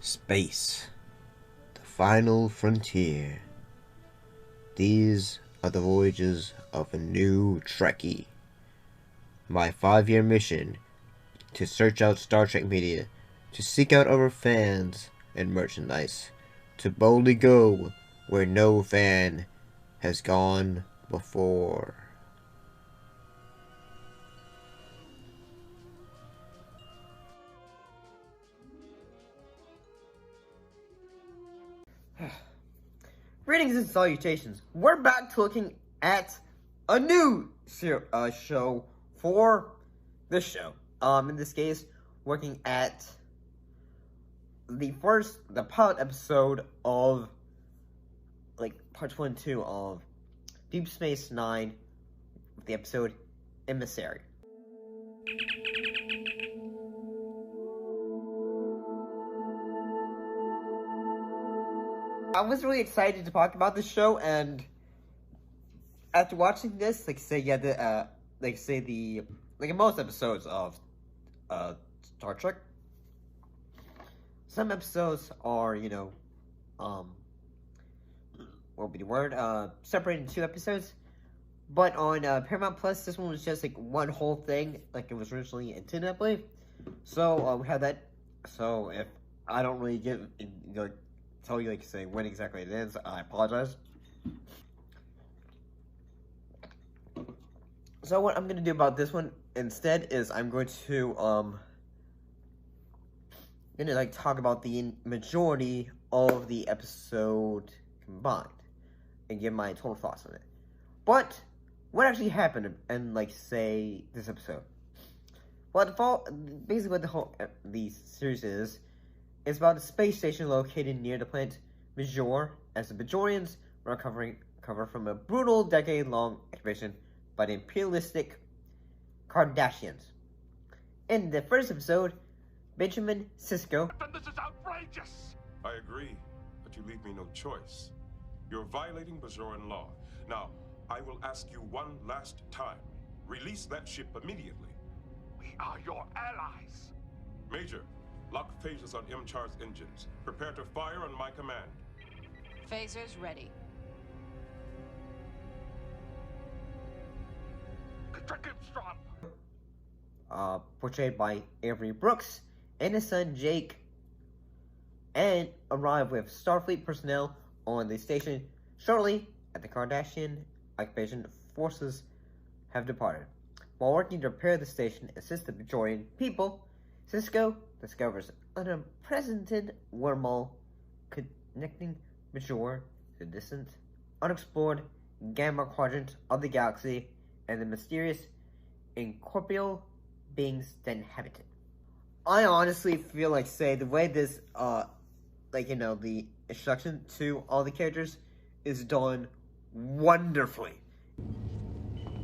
Space, the final frontier. These are the voyages of a new Trekkie. My 5-year mission to search out Star Trek media, to seek out our fans and merchandise, to boldly go where no fan has gone before. Greetings and salutations. We're back to looking at a new show for this show. In this case, looking at the pilot episode of, parts 1 and 2 of Deep Space Nine, the episode Emissary. I was really excited to talk about this show, and after watching this, in most episodes of Star Trek, some episodes are, what would be the word? Separated into 2 episodes. But on Paramount Plus, this one was just one whole thing, like it was originally intended, I believe. So we have that. So if I don't really tell you when exactly it is, I apologize. So what I'm gonna do about this one instead is I'm going to talk about the majority of the episode combined and give my total thoughts on it. But what actually happened in this episode? Well, basically what the series is about a space station located near the planet Major, as the Bajorians were recover from a brutal decade-long occupation by the imperialistic Kardashians. In the first episode, Benjamin Cisco... This is outrageous! I agree, but you leave me no choice. You're violating Bajoran law. Now, I will ask you one last time. Release that ship immediately. We are your allies. Major, lock phasers on M-Char's engines. Prepare to fire on my command. Phasers ready. Portrayed by Avery Brooks, and his son Jake, and arrive with Starfleet personnel on the station shortly after the Kardashian occupation forces have departed. While working to repair the station and assist the Bajorian people, Cisco discovers an unprecedented wormhole connecting Major to the distant, unexplored gamma quadrant of the galaxy and the mysterious incorporeal beings that inhabit it. I honestly feel the way this, the introduction to all the characters is done wonderfully.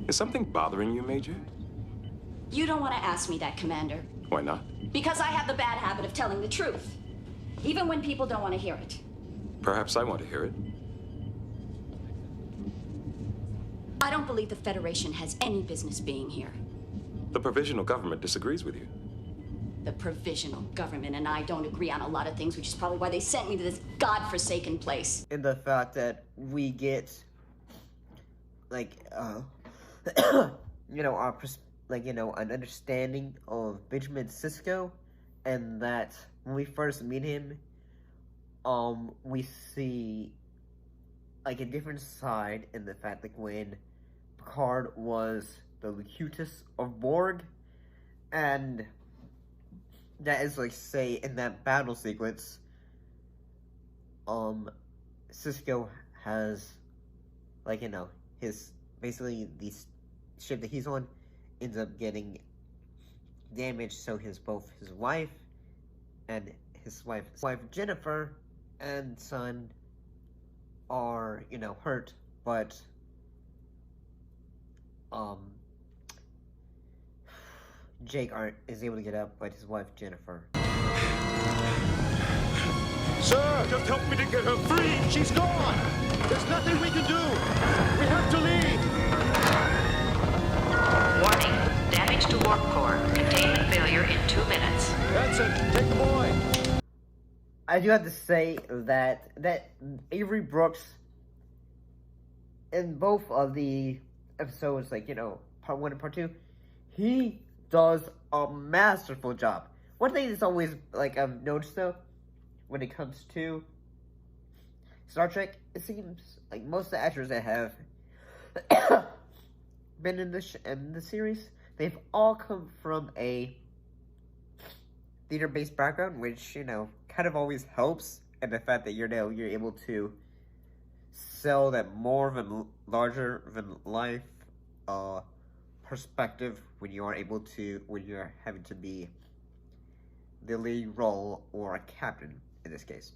Is something bothering you, Major? You don't want to ask me that, Commander. Why not? Because I have the bad habit of telling the truth, even when people don't want to hear it. Perhaps I want to hear it. I don't believe the Federation has any business being here. The provisional government disagrees with you. The provisional government and I don't agree on a lot of things, which is probably why they sent me to this godforsaken place. In the fact that we get, an understanding of Benjamin Cisco, and that when we first meet him, we see, a different side in the fact when Picard was the Locutus of Borg, and that is in that battle sequence, Cisco has, his, basically, the ship that he's on ends up getting damaged, so both his wife and his wife Jennifer and son are, hurt, but, Jake is able to get up, but his wife Jennifer. Sir, just help me to get her free! She's gone! There's nothing we can do! We have to leave! Warning, damage to warp core. Containment failure in 2 minutes. That's it. Take the boy. I do have to say that Avery Brooks, in both of the episodes, like, you know, part 1 and part 2, he does a masterful job. One thing that's always, like, I've noticed, though, when it comes to Star Trek, it seems like most of the actors that have been in the series, they've all come from a theater-based background, which, you know, kind of always helps, and the fact that you're able to sell that more of a larger than life perspective when you're having to be the lead role or a captain in this case.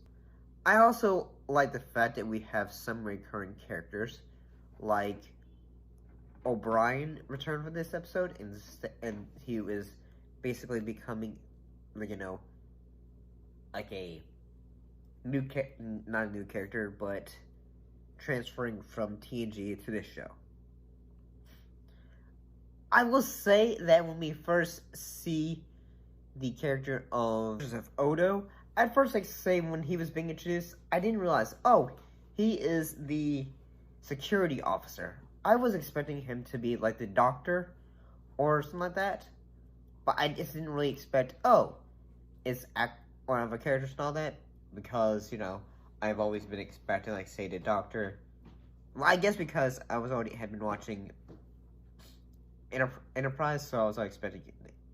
I also like the fact that we have some recurring characters, like O'Brien returned for this episode, and he was basically becoming, you know, like a not a new character, but transferring from TNG to this show. I will say that when we first see the character of Odo, at first, like, say, when he was being introduced, I didn't realize, oh, he is the security officer. I was expecting him to be, like, the doctor or something like that, but I just didn't really expect, oh, it's one of the characters and all that, because, you know, I've always been expecting, like, say, the doctor. Well, I guess because I had been watching Enterprise, so I was expecting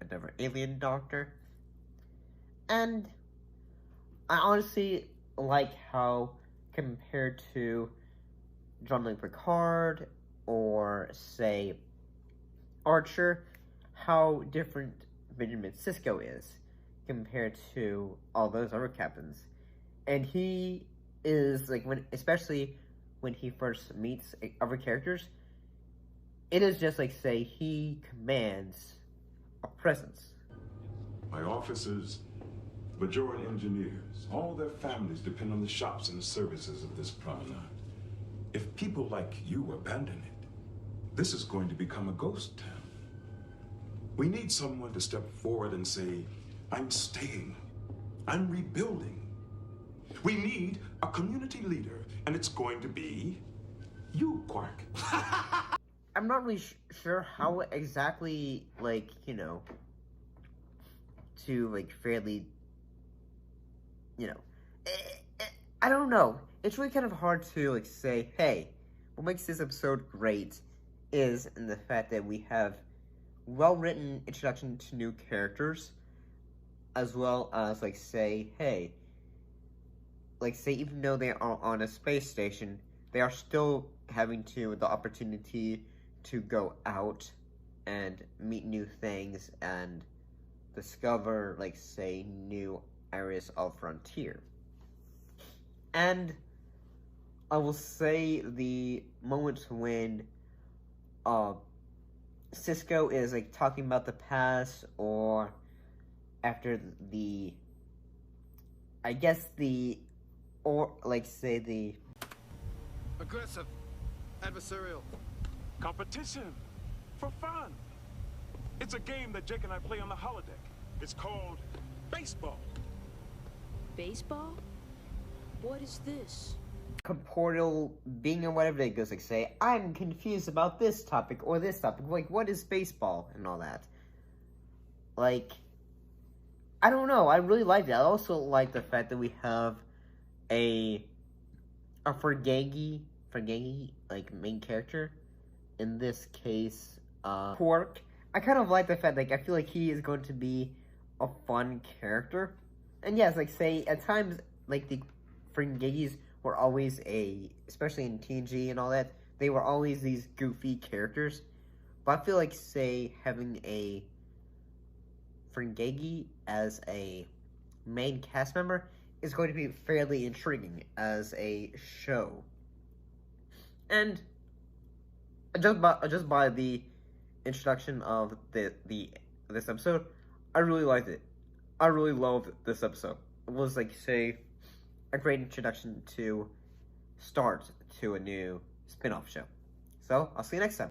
another alien doctor. And I honestly like how, compared to Jean-Luc Picard or, say, Archer, how different Benjamin Cisco is compared to all those other captains. And he is, like, especially when he first meets other characters, it is just like, say, he commands a presence. My officers, Bajoran engineers, all their families depend on the shops and the services of this promenade. If people like you abandon it, this is going to become a ghost town. We need someone to step forward and say, I'm staying. I'm rebuilding. We need a community leader, and it's going to be you, Quark. I'm not really sure how exactly, like, you know, to, like, fairly, you know, I don't know. It's really kind of hard to, like, say, hey, what makes this episode great is in the fact that we have well-written introduction to new characters, as well as, like, say, hey, like, say, even though they are on a space station, they are still having the opportunity to go out and meet new things and discover, like, say, new areas of frontier. And I will say the moments when Cisco is, like, talking about the past, or after Aggressive. Adversarial. Competition. For fun. It's a game that Jake and I play on the holodeck. It's called baseball. Baseball? What is this? Corporeal being or whatever they goes, like, say, I'm confused about this topic or this topic, like, what is baseball and all that. Like, I don't know, I really like that. I also like the fact that we have a Fergagi, like, main character. In this case, Quark. I kind of like the fact, like, I feel like he is going to be a fun character. And yes, like, say, at times, like, the Fergagis were always especially in TNG and all that, they were always these goofy characters. But I feel like, say, having a Fergagi as a main cast member is going to be fairly intriguing as a show. And just by the introduction of this episode, I really liked it. I really loved this episode. It was, like, say, a great introduction to start to a new spin-off show. So, I'll see you next time.